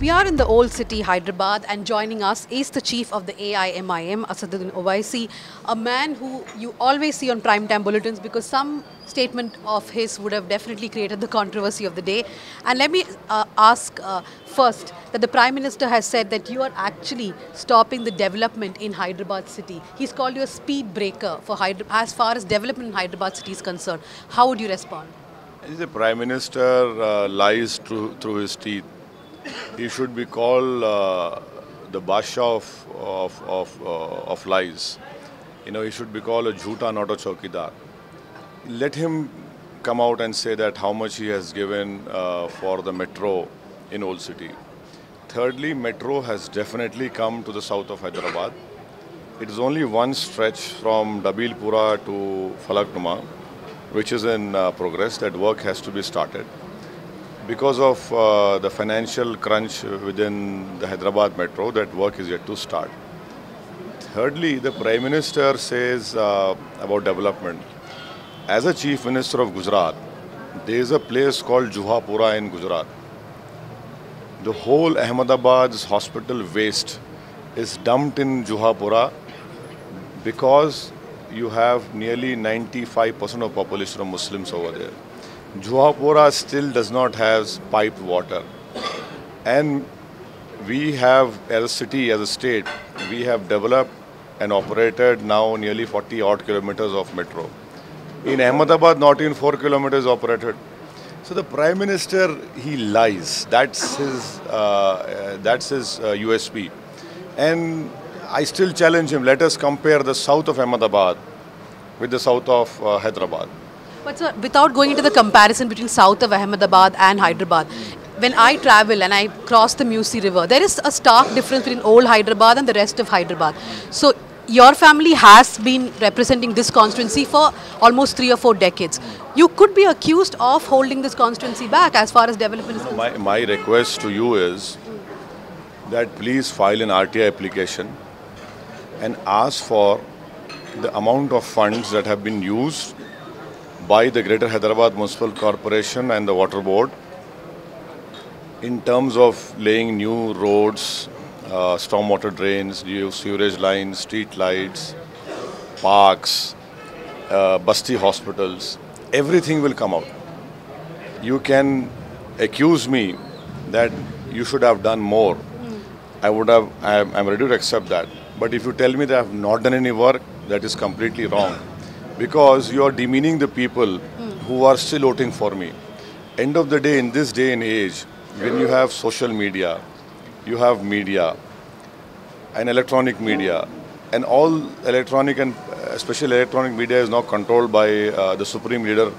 We are in the old city, Hyderabad, and joining us is the chief of the AIMIM, Asaduddin Owaisi, a man who you always see on primetime bulletins because some statement of his would have definitely created the controversy of the day. And let me ask first that the Prime Minister has said that you are actually stopping the development in Hyderabad city. He's called you a speed breaker for as far as development in Hyderabad city is concerned. How would you respond? The Prime Minister lies through his teeth. He should be called the Basha of lies. He should be called a jhoota, not a chowkidar. Let him come out and say that how much he has given for the metro in Old City. Thirdly, metro has definitely come to the south of Hyderabad. It is only one stretch from Dabilpura to Falaknuma, which is in progress. That work has to be started. Because of the financial crunch within the Hyderabad metro, that work is yet to start. Thirdly, the Prime Minister says about development. As a Chief Minister of Gujarat, there is a place called Juhapura in Gujarat. The whole Ahmedabad's hospital waste is dumped in Juhapura because you have nearly 95% of population of Muslims over there. Juhapura still does not have piped water, and we have, as a city, as a state, we have developed and operated now nearly 40 odd kilometers of metro. In Ahmedabad, not in 4 kilometers operated. So the Prime Minister, he lies. That's his USP, and I still challenge him. Let us compare the south of Ahmedabad with the south of Hyderabad. But sir, without going into the comparison between south of Ahmedabad and Hyderabad, when I travel and I cross the Musi River, there is a stark difference between old Hyderabad and the rest of Hyderabad. So your family has been representing this constituency for almost 3 or 4 decades. You could be accused of holding this constituency back as far as development is concerned. My request to you is that please file an RTI application and ask for the amount of funds that have been used by the Greater Hyderabad Municipal Corporation and the Water Board in terms of laying new roads, stormwater drains, new sewerage lines, street lights, parks, basti hospitals. Everything will come out. You can accuse me that you should have done more. I'm ready to accept that. But if you tell me that I have not done any work, that is completely wrong. Because you are demeaning the people who are still voting for me. End of the day, in this day and age, when you have social media, you have media, and electronic media, and all electronic and especially electronic media is now controlled by the Supreme Leader,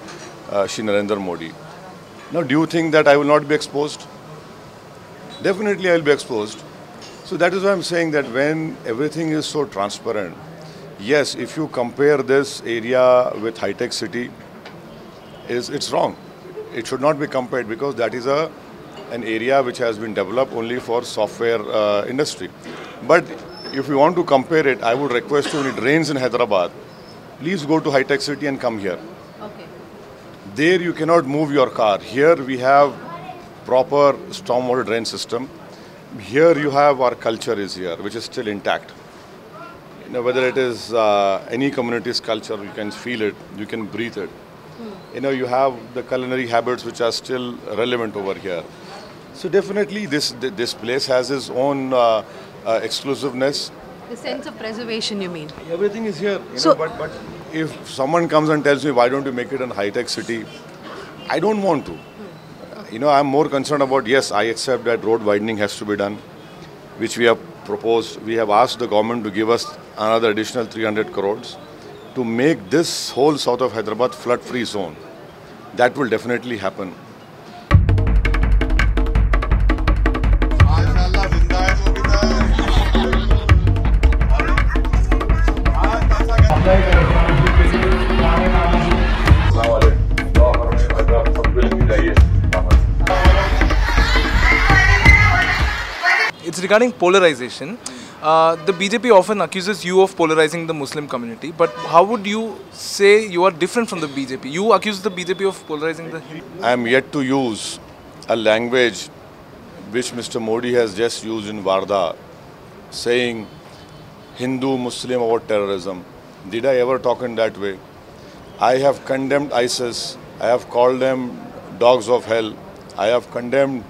Shri Narendra Modi. Now, do you think that I will not be exposed? Definitely I will be exposed. So that is why I'm saying that when everything is so transparent, yes, if you compare this area with high-tech city, it's wrong. It should not be compared because that is an area which has been developed only for software industry. But if you want to compare it, I would request you, when it rains in Hyderabad, please go to high-tech city and come here. Okay. There you cannot move your car. Here we have proper stormwater drain system. Here you have our culture is here, which is still intact. Whether it is any community's culture, you can feel it, you can breathe it. You have the culinary habits which are still relevant over here. So definitely this place has its own exclusiveness. The sense of preservation, you mean? Everything is here. But if someone comes and tells me, why don't you make it a high-tech city? I don't want to. I'm more concerned about, yes, I accept that road widening has to be done, which we have proposed. We have asked the government to give us another additional 300 crores to make this whole south of Hyderabad flood-free zone. That will definitely happen. It's regarding polarization. The BJP often accuses you of polarizing the Muslim community, but how would you say you are different from the BJP? You accuse the BJP of polarizing the Hindu. I am yet to use a language which Mr. Modi has just used in Wardha, saying Hindu, Muslim about terrorism. Did I ever talk in that way? I have condemned ISIS. I have called them dogs of hell. I have condemned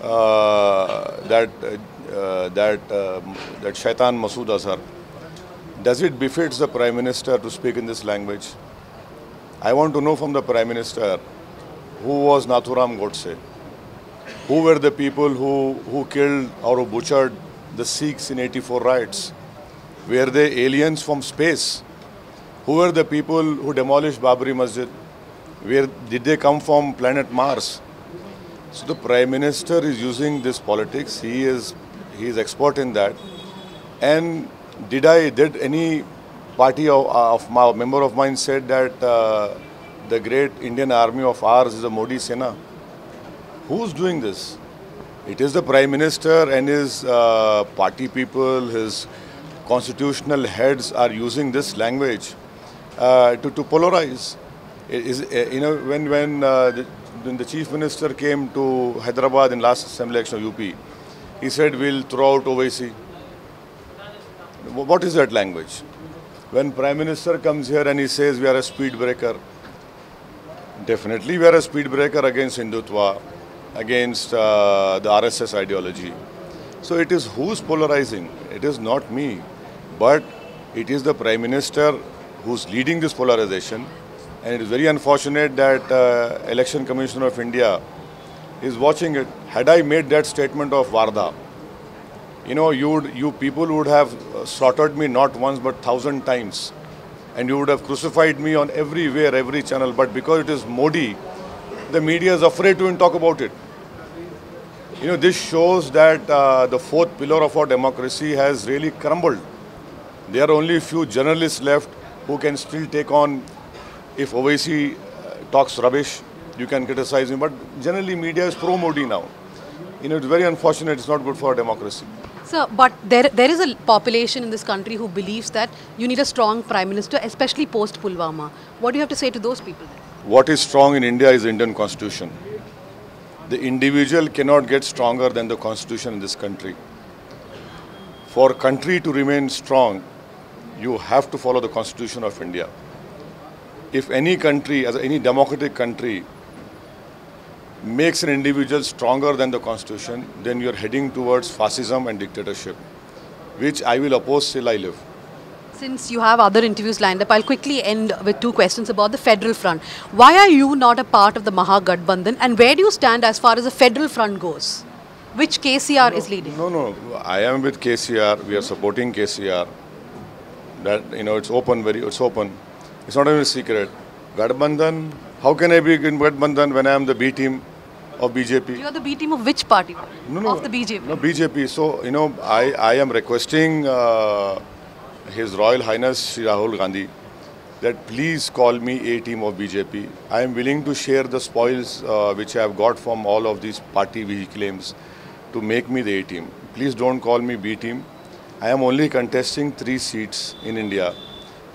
that Shaitan Masood Azhar. Does it befit the Prime Minister to speak in this language? I want to know from the Prime Minister, who was Nathuram Godse? Who were the people who killed or who butchered the Sikhs in 84 riots? Were they aliens from space? Who were the people who demolished Babri Masjid? Did they come from planet Mars? So the Prime Minister is using this politics. He is expert in that. And did any party of my member of mine said that the great Indian army of ours is a Modi Sena? Who's doing this? It is the Prime Minister and his party people, his constitutional heads are using this language to polarize. When the Chief Minister came to Hyderabad in last assembly election of UP, he said we'll throw out OIC. What is that language? When Prime Minister comes here and he says we are a speed breaker, definitely we are a speed breaker against Hindutva, against the RSS ideology. So it is who's polarizing? It is not me, but it is the Prime Minister who's leading this polarization. And it is very unfortunate that Election Commission of India is watching it. Had I made that statement of Wardha, you people would have slaughtered me not once but 1,000 times. And you would have crucified me on everywhere, every channel. But because it is Modi, the media is afraid to even talk about it. This shows that the fourth pillar of our democracy has really crumbled. There are only a few journalists left who can still take on. If Owaisi talks rubbish, you can criticize him. But generally, media is pro-Modi now. It's very unfortunate. It's not good for our democracy. Sir, but there is a population in this country who believes that you need a strong Prime Minister, especially post-Pulwama. What do you have to say to those people then? What is strong in India is the Indian Constitution. The individual cannot get stronger than the Constitution in this country. For a country to remain strong, you have to follow the Constitution of India. If any country, as any democratic country, makes an individual stronger than the Constitution, then you are heading towards fascism and dictatorship, which I will oppose till I live. Since you have other interviews lined up, I'll quickly end with two questions about the federal front. Why are you not a part of the Mahagathbandhan, and where do you stand as far as the federal front goes? Which KCR is leading? No. I am with KCR. We are supporting KCR. That it's open. It's open. It's not even a secret. Gathbandhan. How can I be in Gathbandhan when I am the B team of BJP? You are the B team of which party? No. Of the BJP. No, BJP. So I am requesting His Royal Highness Shri Rahul Gandhi that please call me A team of BJP. I am willing to share the spoils which I have got from all of these party he claims to make me the A team. Please don't call me B team. I am only contesting 3 seats in India.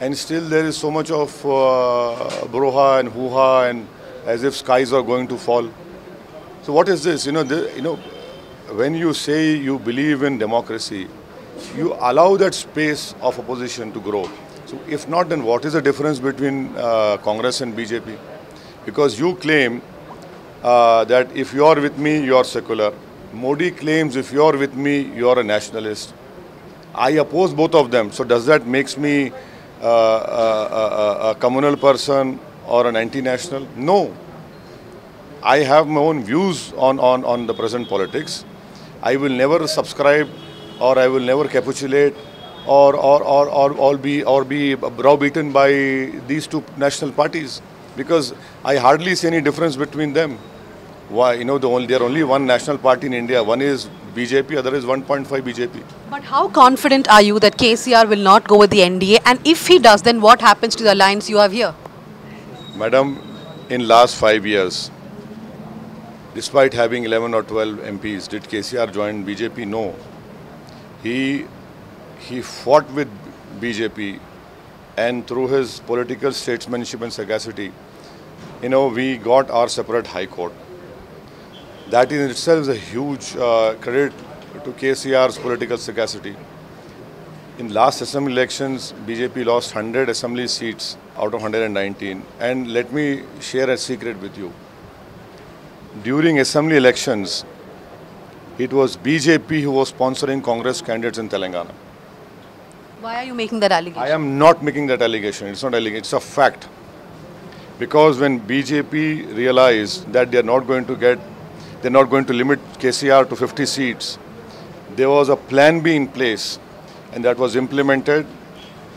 And still there is so much of broha and hoo-ha and as if skies are going to fall. So what is this? When you say you believe in democracy, you allow that space of opposition to grow. So if not, then what is the difference between Congress and BJP? Because you claim that if you are with me, you are secular. Modi claims if you are with me, you are a nationalist. I oppose both of them. So does that makes me a communal person or an anti-national? No. I have my own views on the present politics. I will never subscribe or I will never capitulate or be browbeaten by these two national parties because I hardly see any difference between them. Why? There are only one national party in India. One is BJP, other is 1.5 BJP. But how confident are you that KCR will not go with the NDA? And if he does, then what happens to the alliance you have here? Madam, in last 5 years, despite having 11 or 12 MPs, did KCR join BJP? No. He fought with BJP and through his political statesmanship and sagacity, we got our separate high court. That in itself is a huge credit to KCR's political sagacity. In last assembly elections, BJP lost 100 assembly seats out of 119. And let me share a secret with you. During assembly elections, it was BJP who was sponsoring Congress candidates in Telangana. Why are you making that allegation? I am not making that allegation. It's not allegation. It's a fact. Because when BJP realized that they're not going to limit KCR to 50 seats, there was a plan B in place, and that was implemented,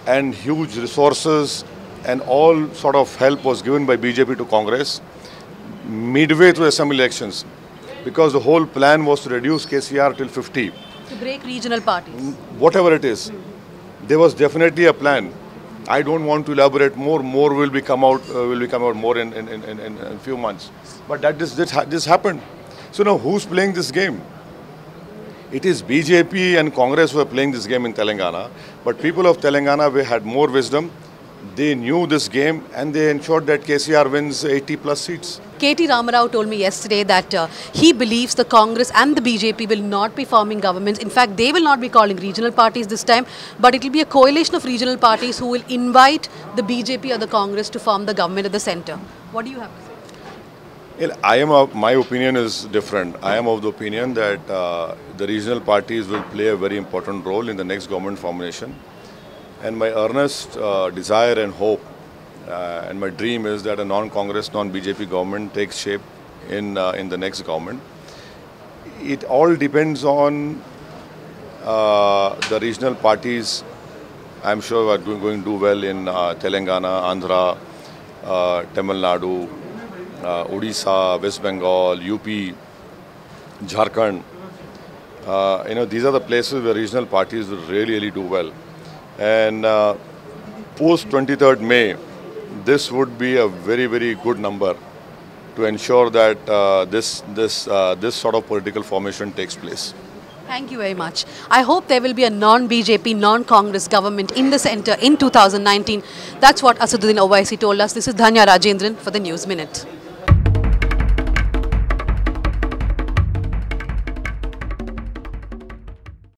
and huge resources and all sort of help was given by BJP to Congress midway through assembly elections, because the whole plan was to reduce KCR till 50. To break regional parties. Whatever it is, there was definitely a plan. I don't want to elaborate more. More will come out more in a few months. But this happened. So now who's playing this game? It is BJP and Congress who are playing this game in Telangana. But people of Telangana had more wisdom. They knew this game and they ensured that KCR wins 80 plus seats. K.T. Ramarao told me yesterday that he believes the Congress and the BJP will not be forming governments. In fact, they will not be calling regional parties this time, but it will be a coalition of regional parties who will invite the BJP or the Congress to form the government at the centre. What do you have to say? Well, my opinion is different. I am of the opinion that the regional parties will play a very important role in the next government formation. And my earnest desire and hope and my dream is that a non-Congress, non-BJP government takes shape in the next government. It all depends on the regional parties. I'm sure are going to do well in Telangana, Andhra, Tamil Nadu, Odisha, West Bengal, UP, Jharkhand. These are the places where regional parties will really do well. And post 23rd May, this would be a very good number to ensure that this sort of political formation takes place. Thank you very much. I hope there will be a non-BJP, non-Congress government in the centre in 2019. That's what Asaduddin Owaisi told us. This is Dhanya Rajendran for the News Minute.